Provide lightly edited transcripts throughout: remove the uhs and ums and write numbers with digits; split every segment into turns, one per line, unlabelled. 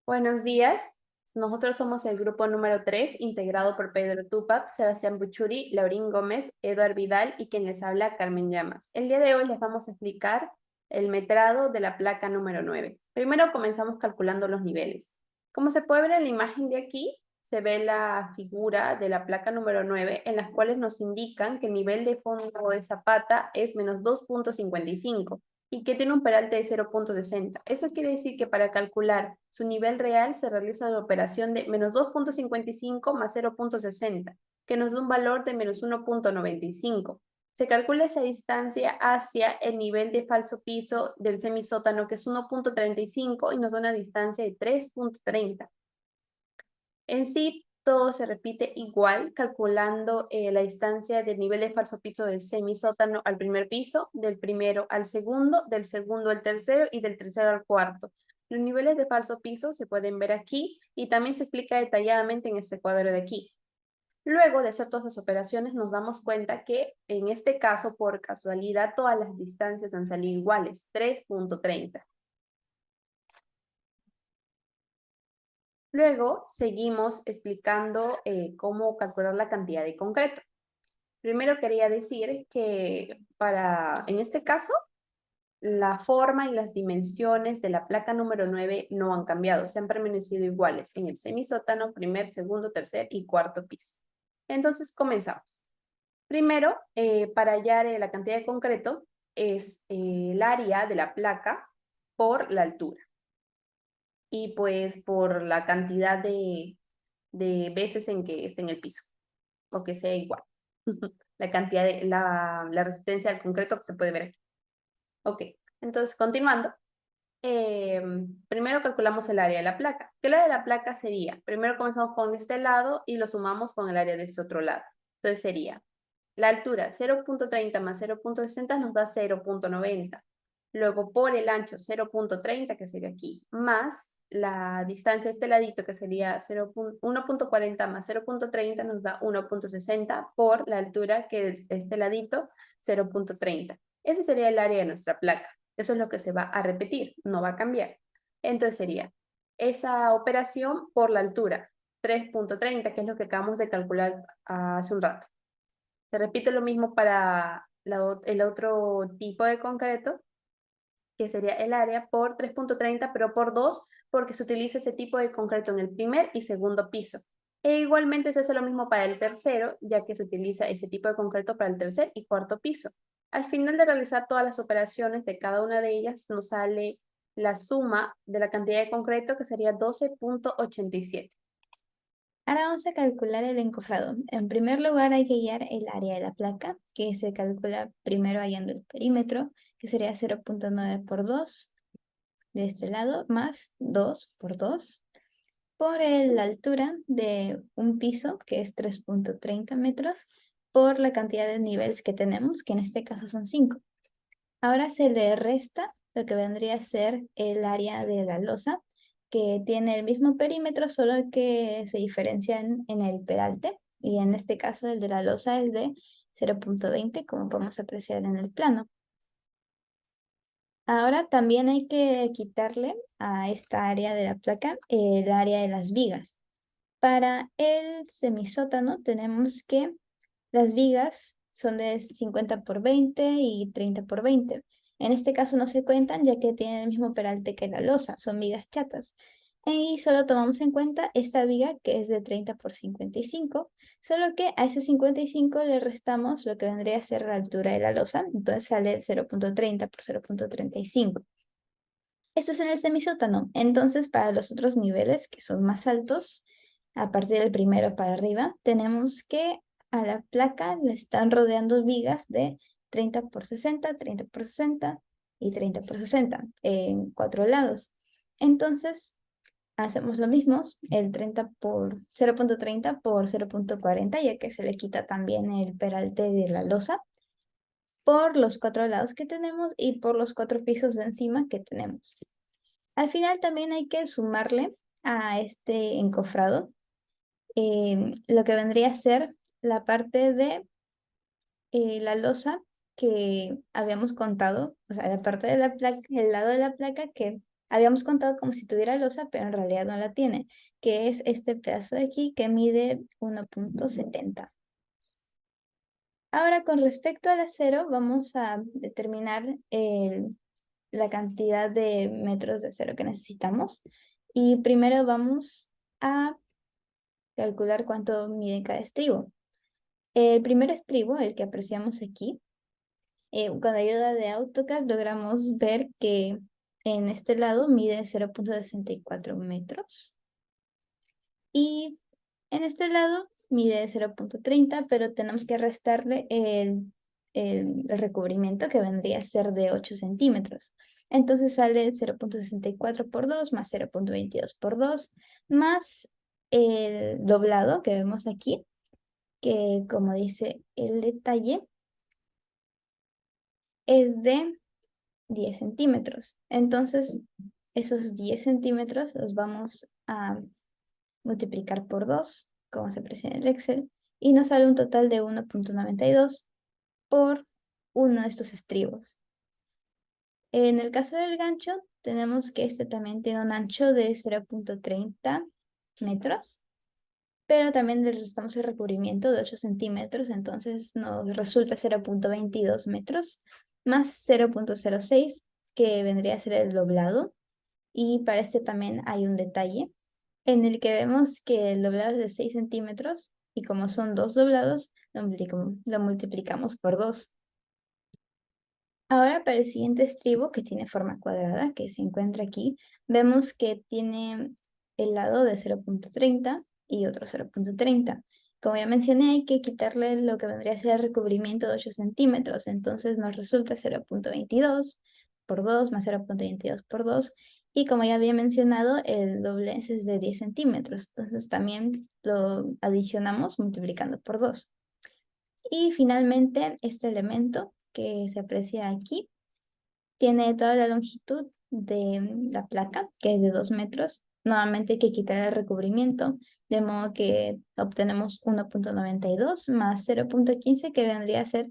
Buenos días. Nosotros somos el grupo número 3, integrado por Pedro Tupac, Sebastián Buchuri, Laurín Gómez, Eduard Vidal y quien les habla, Carmen Llamas. El día de hoy les vamos a explicar el metrado de la placa número 9. Primero comenzamos calculando los niveles. Como se puede ver en la imagen de aquí, se ve la figura de la placa número 9, en las cuales nos indican que el nivel de fondo de zapata es menos 2,55 y que tiene un peralte de 0,60. Eso quiere decir que para calcular su nivel real se realiza la operación de menos 2,55 más 0,60, que nos da un valor de menos 1,95. Se calcula esa distancia hacia el nivel de falso piso del semisótano, que es 1,35 y nos da una distancia de 3,30. En sí, todo se repite igual, calculando la distancia del nivel de falso piso del semisótano al primer piso, del primero al segundo, del segundo al tercero y del tercero al cuarto. Los niveles de falso piso se pueden ver aquí y también se explica detalladamente en este cuadro de aquí. Luego de hacer todas las operaciones, nos damos cuenta que en este caso, por casualidad, todas las distancias han salido iguales, 3,30. Luego seguimos explicando cómo calcular la cantidad de concreto. Primero quería decir que en este caso, la forma y las dimensiones de la placa número 9 no han cambiado, se han permanecido iguales en el semisótano, primer, segundo, tercer y cuarto piso. Entonces comenzamos. Primero, para hallar la cantidad de concreto, es el área de la placa por la altura y pues por la cantidad de veces en que esté en el piso, o que sea igual. La cantidad de la resistencia al concreto que se puede ver aquí. Ok, entonces continuando. Primero calculamos el área de la placa. ¿Qué área de la placa sería? Primero comenzamos con este lado y lo sumamos con el área de este otro lado. Entonces sería la altura 0,30 más 0,60 nos da 0,90. Luego por el ancho 0,30, que sería aquí, más la distancia de este ladito, que sería 1,40 más 0,30 nos da 1,60 por la altura que es este ladito, 0,30. Ese sería el área de nuestra placa. Eso es lo que se va a repetir, no va a cambiar. Entonces sería esa operación por la altura, 3,30, que es lo que acabamos de calcular hace un rato. Se repite lo mismo para el otro tipo de concreto, que sería el área por 3,30, pero por 2, porque se utiliza ese tipo de concreto en el primer y segundo piso. E igualmente se hace lo mismo para el tercero, ya que se utiliza ese tipo de concreto para el tercer y cuarto piso. Al final de realizar todas las operaciones de cada una de ellas, nos sale la suma de la cantidad de concreto, que sería 12,87.
Ahora vamos a calcular el encofrado. En primer lugar hay que hallar el área de la placa, que se calcula primero hallando el perímetro, que sería 0,9 por 2 de este lado, más 2 por 2, por la altura de un piso, que es 3,30 metros, por la cantidad de niveles que tenemos, que en este caso son 5. Ahora se le resta lo que vendría a ser el área de la losa, que tiene el mismo perímetro, solo que se diferencian en el peralte. Y en este caso el de la losa es de 0,20, como podemos apreciar en el plano. Ahora también hay que quitarle a esta área de la placa el área de las vigas. Para el semisótano tenemos que las vigas son de 50 por 20 y 30 por 20. En este caso no se cuentan ya que tienen el mismo peralte que la losa, son vigas chatas. Y solo tomamos en cuenta esta viga que es de 30 por 55, solo que a ese 55 le restamos lo que vendría a ser la altura de la losa, entonces sale 0,30 por 0,35. Esto es en el semisótano. Entonces, para los otros niveles que son más altos, a partir del primero para arriba, tenemos que a la placa le están rodeando vigas de 30 por 60, 30 por 60 y 30 por 60 en 4 lados. Entonces, hacemos lo mismo, el 30 por 0,30 por 0,40, ya que se le quita también el peralte de la losa por los 4 lados que tenemos y por los 4 pisos de encima que tenemos. Al final también hay que sumarle a este encofrado lo que vendría a ser la parte de la losa que habíamos contado, o sea, la parte de la placa, el lado de la placa que habíamos contado como si tuviera losa, pero en realidad no la tiene, que es este pedazo de aquí que mide 1.70. Ahora, con respecto al acero, vamos a determinar la cantidad de metros de acero que necesitamos. Y primero vamos a calcular cuánto mide cada estribo. El primer estribo, el que apreciamos aquí, con ayuda de AutoCAD logramos ver que en este lado mide 0.64 metros y en este lado mide 0.30, pero tenemos que restarle el recubrimiento que vendría a ser de 8 centímetros. Entonces sale 0.64 por 2 más 0.22 por 2 más el doblado que vemos aquí, que como dice el detalle, es de 10 centímetros. Entonces, esos 10 centímetros los vamos a multiplicar por 2, como se aprecia en el Excel, y nos sale un total de 1.92 por uno de estos estribos. En el caso del gancho, tenemos que este también tiene un ancho de 0.30 metros, pero también le restamos el recubrimiento de 8 centímetros, entonces nos resulta 0.22 metros más 0.06, que vendría a ser el doblado. Y para este también hay un detalle en el que vemos que el doblado es de 6 centímetros y como son dos doblados, lo multiplicamos por 2. Ahora para el siguiente estribo, que tiene forma cuadrada, que se encuentra aquí, vemos que tiene el lado de 0.30 y otro 0.30. Como ya mencioné, hay que quitarle lo que vendría a ser el recubrimiento de 8 centímetros, entonces nos resulta 0.22 por 2 más 0.22 por 2. Y como ya había mencionado, el doblez es de 10 centímetros, entonces también lo adicionamos multiplicando por 2. Y finalmente, este elemento que se aprecia aquí tiene toda la longitud de la placa, que es de 2 metros. Nuevamente hay que quitar el recubrimiento, de modo que obtenemos 1.92 más 0.15, que vendría a ser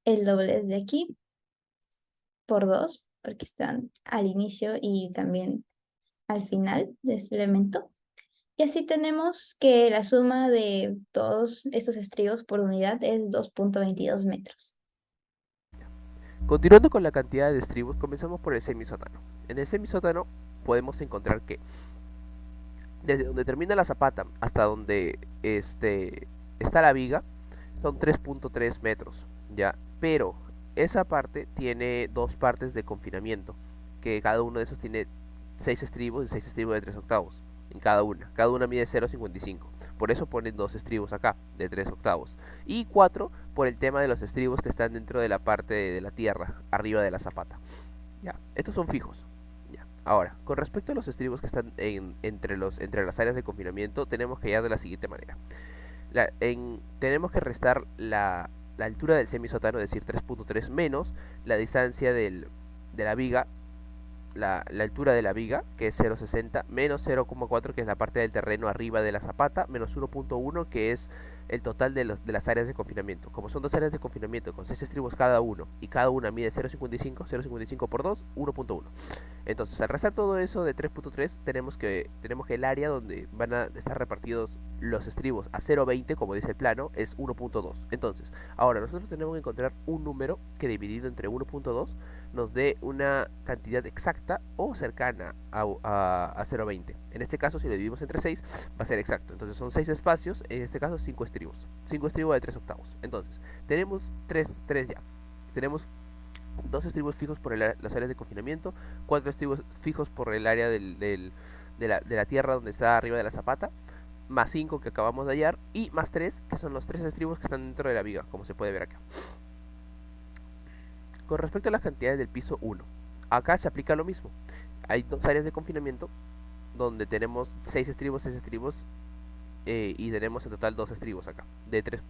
el doblez de aquí, por 2, porque están al inicio y también al final de este elemento. Y así tenemos que la suma de todos estos estribos por unidad es 2.22 metros.
Continuando con la cantidad de estribos, comenzamos por el semisótano. En el semisótano podemos encontrar que desde donde termina la zapata hasta donde está la viga son 3.3 metros, ¿ya? Pero esa parte tiene dos partes de confinamiento, que cada uno de esos tiene 6 estribos y 6 estribos de 3 octavos en cada una. Cada una mide 0.55. Por eso ponen dos estribos acá, de 3 octavos. Y 4 por el tema de los estribos que están dentro de la parte de la tierra, arriba de la zapata. Ya, estos son fijos. Ya. Ahora, con respecto a los estribos que están entre las áreas de confinamiento, tenemos que hallar de la siguiente manera. Tenemos que restar la altura del semisótano, es decir, 3.3 menos la distancia de la viga, la altura de la viga, que es 0.60, menos 0.4, que es la parte del terreno arriba de la zapata, menos 1.1, que es el total de las áreas de confinamiento. Como son dos áreas de confinamiento con 6 estribos cada uno, y cada una mide 0.55 por 2, 1.1. Entonces, al restar todo eso de 3.3, tenemos que el área donde van a estar repartidos los estribos a 0.20, como dice el plano, es 1.2. Entonces, ahora nosotros tenemos que encontrar un número que dividido entre 1.2 nos dé una cantidad exacta o cercana a 0.20. En este caso, si lo dividimos entre 6, va a ser exacto. Entonces son 6 espacios, en este caso 5 estribos. 5 estribos de 3 octavos. Entonces, tenemos 3 ya. Tenemos 2 estribos fijos por las áreas de confinamiento, 4 estribos fijos por el área de la tierra donde está arriba de la zapata, más 5 que acabamos de hallar, y más 3 que son los 3 estribos que están dentro de la viga, como se puede ver acá. Con respecto a las cantidades del piso 1, acá se aplica lo mismo. Hay dos áreas de confinamiento donde tenemos 6 estribos y tenemos en total 2 estribos acá, de 3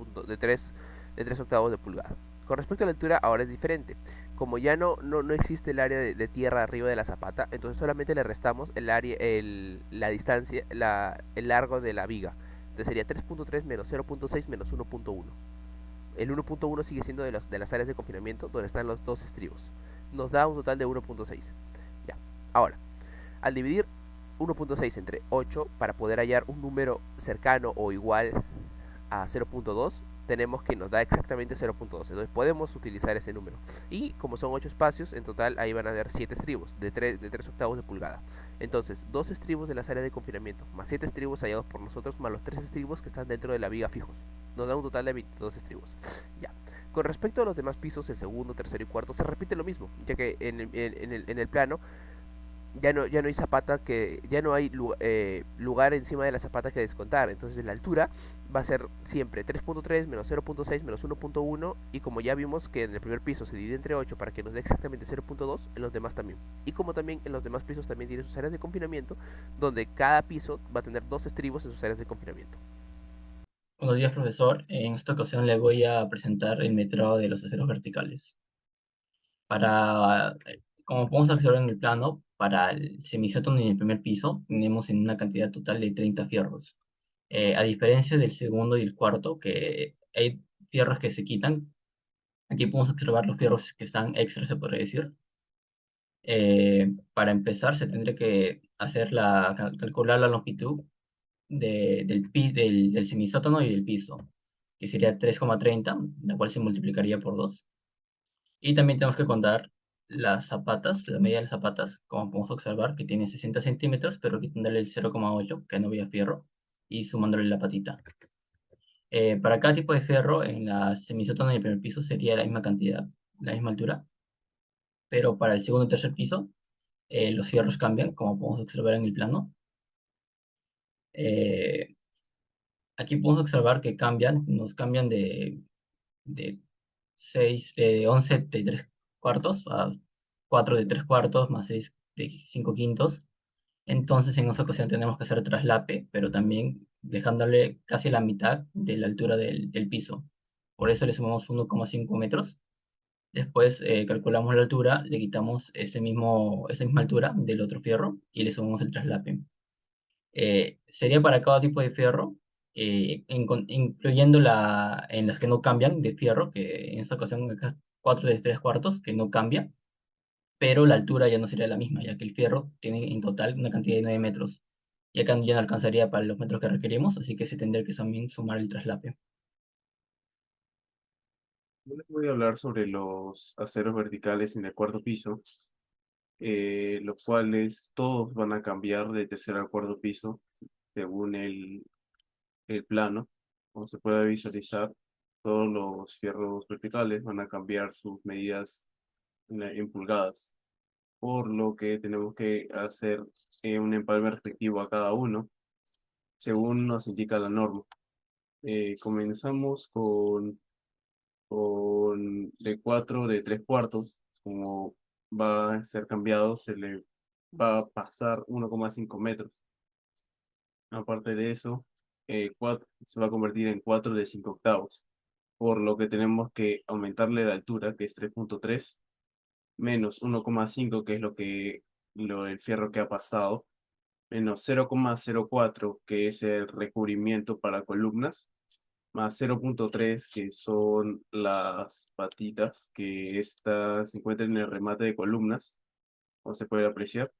octavos de pulgada. Con respecto a la altura, ahora es diferente. Como ya no existe el área de tierra arriba de la zapata, entonces solamente le restamos la distancia, el largo de la viga. Entonces sería 3.3 menos 0.6 menos 1.1. El 1.1 sigue siendo de las áreas de confinamiento donde están los dos estribos. Nos da un total de 1.6. Ya. Ahora, Al dividir 1.6 entre 8 para poder hallar un número cercano o igual a 0.2, tenemos que nos da exactamente 0.2. Entonces podemos utilizar ese número. Y como son 8 espacios, en total ahí van a haber 7 estribos de 3 octavos de pulgada. Entonces, 2 estribos de las áreas de confinamiento, más 7 estribos hallados por nosotros, más los 3 estribos que están dentro de la viga fijos. Nos da un total de 22 estribos. Ya. Con respecto a los demás pisos, el segundo, tercero y cuarto, se repite lo mismo, ya que en el plano ya no hay zapata que, ya no hay lugar encima de la zapata que descontar. Entonces la altura va a ser siempre 3.3 menos 0.6 menos 1.1, y como ya vimos que en el primer piso se divide entre 8 para que nos dé exactamente 0.2, en los demás también. Y como también en los demás pisos también tiene sus áreas de confinamiento, donde cada piso va a tener 2 estribos en sus áreas de confinamiento.
Buenos días, profesor. En esta ocasión le voy a presentar el metrado de los aceros verticales. Como podemos observar en el plano, para el semisótano en el primer piso, tenemos en una cantidad total de 30 fierros. A diferencia del segundo y el cuarto, que hay fierros que se quitan, aquí podemos observar los fierros que están extras, se podría decir. Para empezar, se tendría que calcular la longitud del semisótano y del piso, que sería 3,30, la cual se multiplicaría por 2. Y también tenemos que contar las zapatas, la medida de las zapatas, como podemos observar, que tiene 60 centímetros, pero quitándole el 0,8, que no había fierro, y sumándole la patita. Para cada tipo de fierro, en la semisótano y el primer piso sería la misma cantidad, la misma altura, pero para el segundo y tercer piso, los fierros cambian, como podemos observar en el plano. Eh, Aquí podemos observar que nos cambian de 11 de 3 cuartos a 4 de 3 cuartos más 6 de 5 quintos. Entonces en esa ocasión tenemos que hacer traslape, pero también dejándole casi la mitad de la altura del piso. Por eso le sumamos 1,5 metros. Después calculamos la altura, le quitamos esa misma altura del otro fierro y le sumamos el traslape. Sería para cada tipo de fierro, incluyendo en las que no cambian de fierro, que en esta ocasión acá 4 de 3 cuartos, que no cambia, pero la altura ya no sería la misma, ya que el fierro tiene en total una cantidad de 9 metros. Y acá ya no alcanzaría para los metros que requerimos, así que se tendría que también sumar el traslape.
Yo les voy a hablar sobre los aceros verticales en el cuarto piso, los cuales todos van a cambiar de tercero al cuarto piso según el plano. Como se puede visualizar, todos los fierros verticales van a cambiar sus medidas en pulgadas, por lo que tenemos que hacer un empalme respectivo a cada uno, según nos indica la norma. Comenzamos con de 4 de 3 cuartos, como va a ser cambiado, se le va a pasar 1,5 metros. Aparte de eso, se va a convertir en 4 de 5 octavos, por lo que tenemos que aumentarle la altura, que es 3,3 menos 1,5, que es el fierro que ha pasado, menos 0,04, que es el recubrimiento para columnas, más 0,3, que son las patitas, que estas se encuentran en el remate de columnas, como se puede apreciar,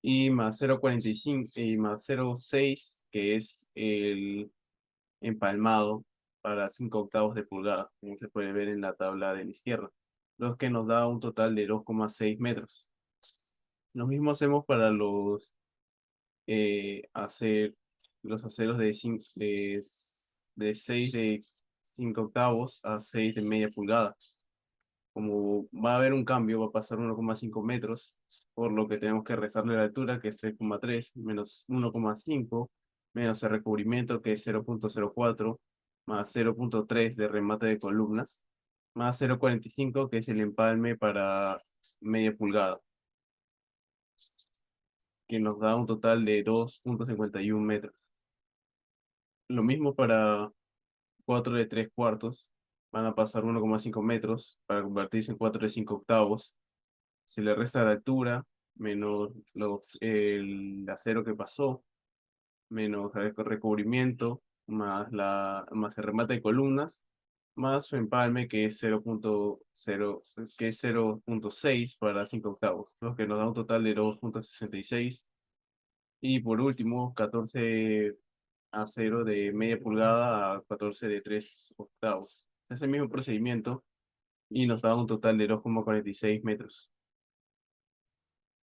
y más 0,45 y más 0,6, que es el empalmado para 5 octavos de pulgada, como se puede ver en la tabla de la izquierda, lo que nos da un total de 2,6 metros. Lo mismo hacemos para hacer los aceros de 6 de 5 octavos a 6 de media pulgada. Como va a haber un cambio, va a pasar 1,5 metros, por lo que tenemos que restarle la altura, que es 3,3, menos 1,5, menos el recubrimiento, que es 0,04, más 0,3 de remate de columnas, más 0,45, que es el empalme para media pulgada, que nos da un total de 2,51 metros. Lo mismo para 4 de 3 cuartos, van a pasar 1,5 metros para convertirse en 4 de 5 octavos. Se le resta la altura, menos el acero que pasó, menos el recubrimiento, más el remate de columnas, más su empalme que es 0.0, que es 0.6 para 5 octavos, lo que nos da un total de 2.66. Y por último, 14 a 0 de media pulgada a 14 de 3 octavos. Es el mismo procedimiento y nos da un total de 2,46 metros.